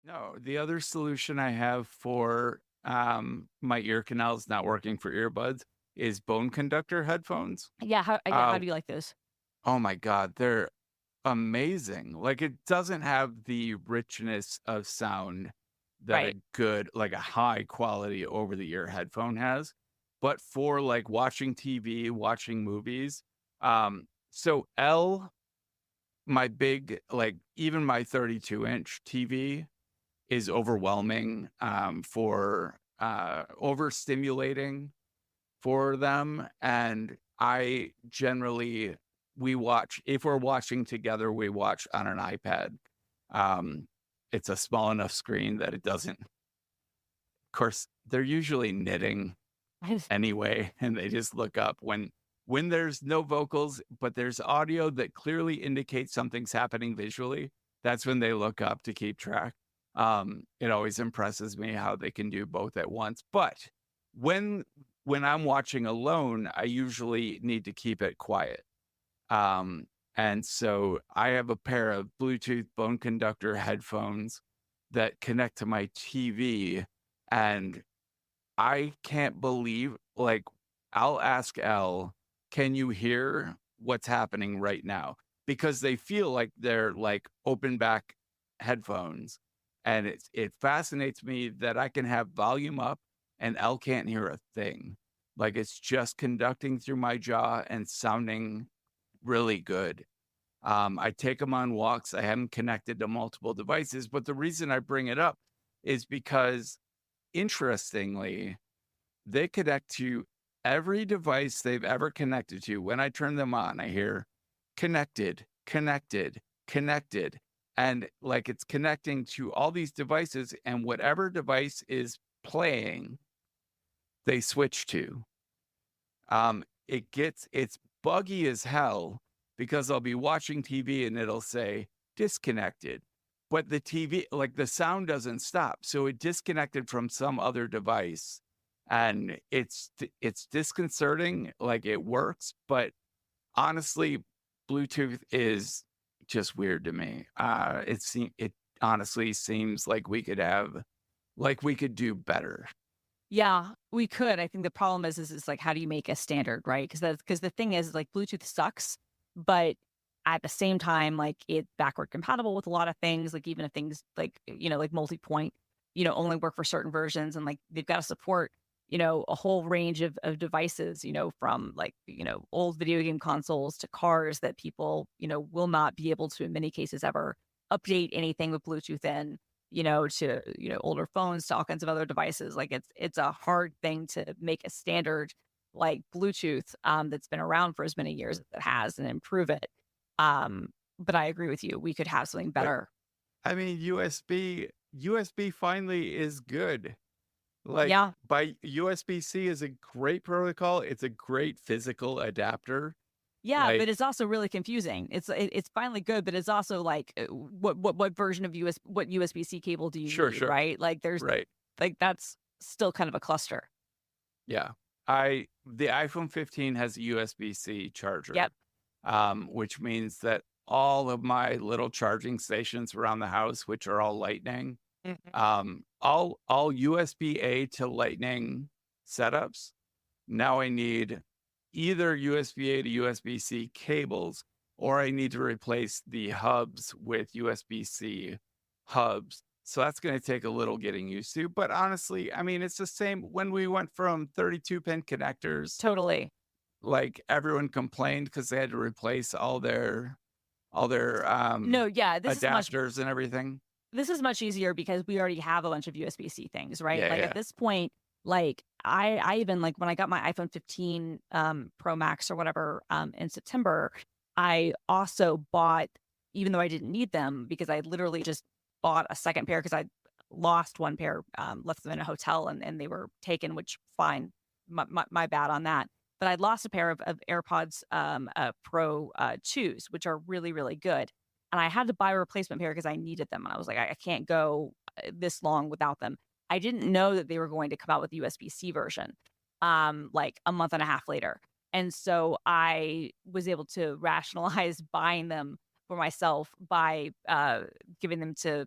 No, the other solution I have for my ear canals not working for earbuds is bone conductor headphones. How Uh, do you like those? oh my God, they're amazing. Like it doesn't have the richness of sound that Right. a good, like a high quality over the ear headphone has. But for like watching TV, watching movies, so my big, like even my 32-inch TV is overwhelming for overstimulating for them. And I generally, we watch, if we're watching together, we watch on an iPad. Um, it's a small enough screen that it doesn't, of course, they're usually knitting anyway, and they just look up when there's no vocals, but there's audio that clearly indicates something's happening visually. That's when they look up to keep track. It always impresses me how they can do both at once. But when when I'm watching alone, I usually need to keep it quiet. Um, and so I have a pair of Bluetooth bone conductor headphones that connect to my TV, and I can't believe, like, I'll ask Elle, "Can you hear what's happening right now?" Because they feel like they're, like, open back headphones, and it fascinates me that I can have volume up and Elle can't hear a thing. Like, it's just conducting through my jaw and sounding really good. I take them on walks. I have 'em connected to multiple devices, but the reason I bring it up is because, interestingly, they connect to every device they've ever connected to. When I turn them on, I hear connected, connected, connected. And like it's connecting to all these devices, and whatever device is playing, they switch to. It's buggy as hell because I'll be watching TV and it'll say disconnected. But the TV, like the sound doesn't stop. So it disconnected from some other device. And it's disconcerting, like it works, but honestly, Bluetooth is just weird to me. It honestly seems like we could do better. Yeah, we could. I think the problem is like, how do you make a standard, right? Because the thing is, like, Bluetooth sucks, but at the same time, like, it's backward compatible with a lot of things. Like, even if things like, like multi-point, only work for certain versions, and like they've got to support, a whole range of devices, from like, old video game consoles to cars that people, will not be able to, in many cases, ever update anything with Bluetooth in, to, older phones, to all kinds of other devices. Like it's a hard thing to make a standard like Bluetooth that's been around for as many years as it has and improve it. But I agree with you. We could have something But better. I mean, USB finally is good. Like, Yeah. by USB-C is a great protocol. It's a great physical adapter. Yeah, but Like, it's also really confusing. It's finally good, but it's also like what version of what USB-C cable do you sure, need, sure. right? Like there's Right. like that's still kind of a cluster. Yeah. The iPhone 15 has a USB-C charger, Yep. which means that all of my little charging stations around the house, which are all Lightning, Mhm. all USB-A to Lightning setups. Now I need either USB-A to USB-C cables, or I need to replace the hubs with USB-C hubs. So that's going to take a little getting used to. But honestly, I mean, it's the same when we went from 32-pin connectors, Totally. like everyone complained because they had to replace all their No, yeah, adapters and everything. this is much easier because we already have a bunch of USB-C things, right? Yeah, Like at yeah. this point, like I even like when I got my iPhone 15 Pro Max or whatever in September, I also bought, even though I didn't need them, because I literally just bought a second pair because I lost one pair, left them in a hotel and they were taken, which fine, my bad on that. But I'd lost a pair of AirPods Pro 2s, which are really, really good. And I had to buy a replacement pair because I needed them. And I was like, I can't go this long without them. I didn't know that they were going to come out with the USB-C version, like a month and a half later. And so I was able to rationalize buying them for myself by giving them to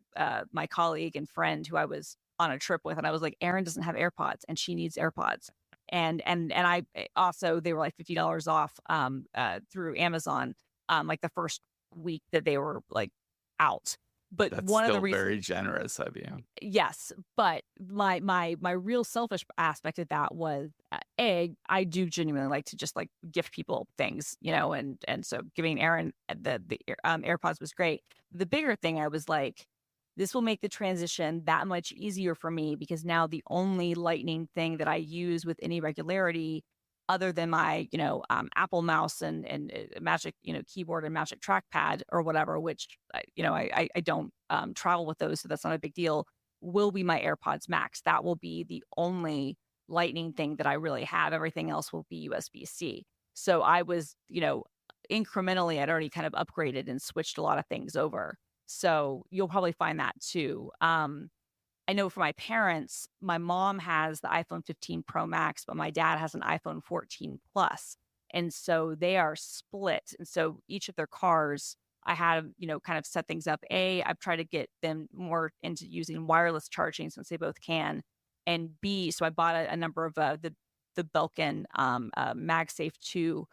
my colleague and friend who I was on a trip with, and I was like, Erin doesn't have AirPods, and she needs AirPods. And I also, they were like $50 off through Amazon like the first week that they were like out. But That's one of the still reasons, very generous of you. yes, but my real selfish aspect of that was I do genuinely like to just like gift people things, and so giving Aaron the AirPods was great. The bigger thing, I was like, this will make the transition that much easier for me, because now the only Lightning thing that I use with any regularity, other than my Apple mouse and Magic keyboard and Magic trackpad or whatever, which I don't travel with those, so that's not a big deal, will be my AirPods Max. That will be the only Lightning thing that I really have. Everything else will be USB-C. So I was, incrementally, I'd already kind of upgraded and switched a lot of things over. So you'll probably find that too. I know for my parents, my mom has the iPhone 15 Pro Max, but my dad has an iPhone 14 Plus. And so they are split. And so each of their cars, I had, kind of set things up. I've tried to get them more into using wireless charging since they both can. And B, so I bought a number of the Belkin MagSafe 2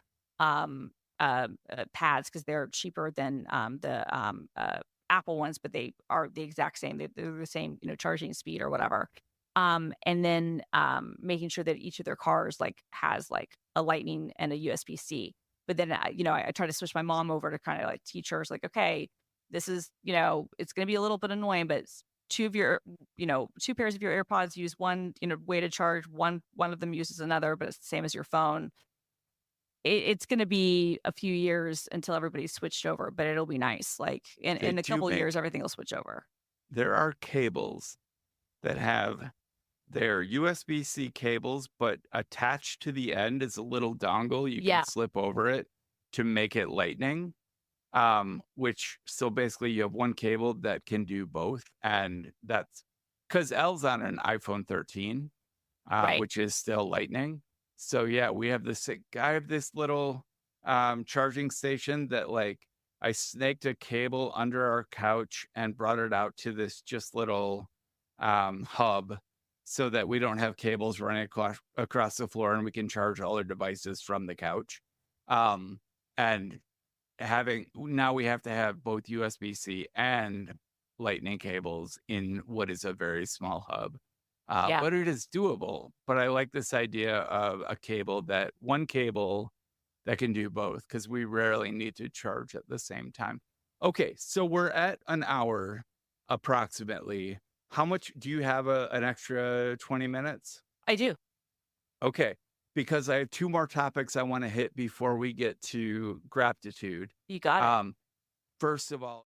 pads, because they're cheaper than the Apple ones, but they are the exact same. They're the same, charging speed or whatever. And then making sure that each of their cars like has like a Lightning and a USB-C. But then, I try to switch my mom over to kind of like teach her, it's like, okay, this is, it's going to be a little bit annoying, but it's two pairs of your AirPods use one, way to charge. One of them uses another, but it's the same as your phone. It's going to be a few years until everybody's switched over, but it'll be nice. Like in a couple of years, everything will switch over. There are cables that have their USB-C cables, but attached to the end is a little dongle you can slip over it to make it Lightning. So basically you have one cable that can do both, and that's because L's on an iPhone 13, Right. which is still Lightning. So yeah, I have this little charging station that like I snaked a cable under our couch and brought it out to this just little hub, so that we don't have cables running across the floor, and we can charge all our devices from the couch. And now we have to have both USB-C and Lightning cables in what is a very small hub. But it is doable. But I like this idea of one cable that can do both, because we rarely need to charge at the same time. Okay, so we're at an hour approximately. How much do you have an extra 20 minutes? I do. Okay, because I have two more topics I want to hit before we get to gratitude. You got it. First of all,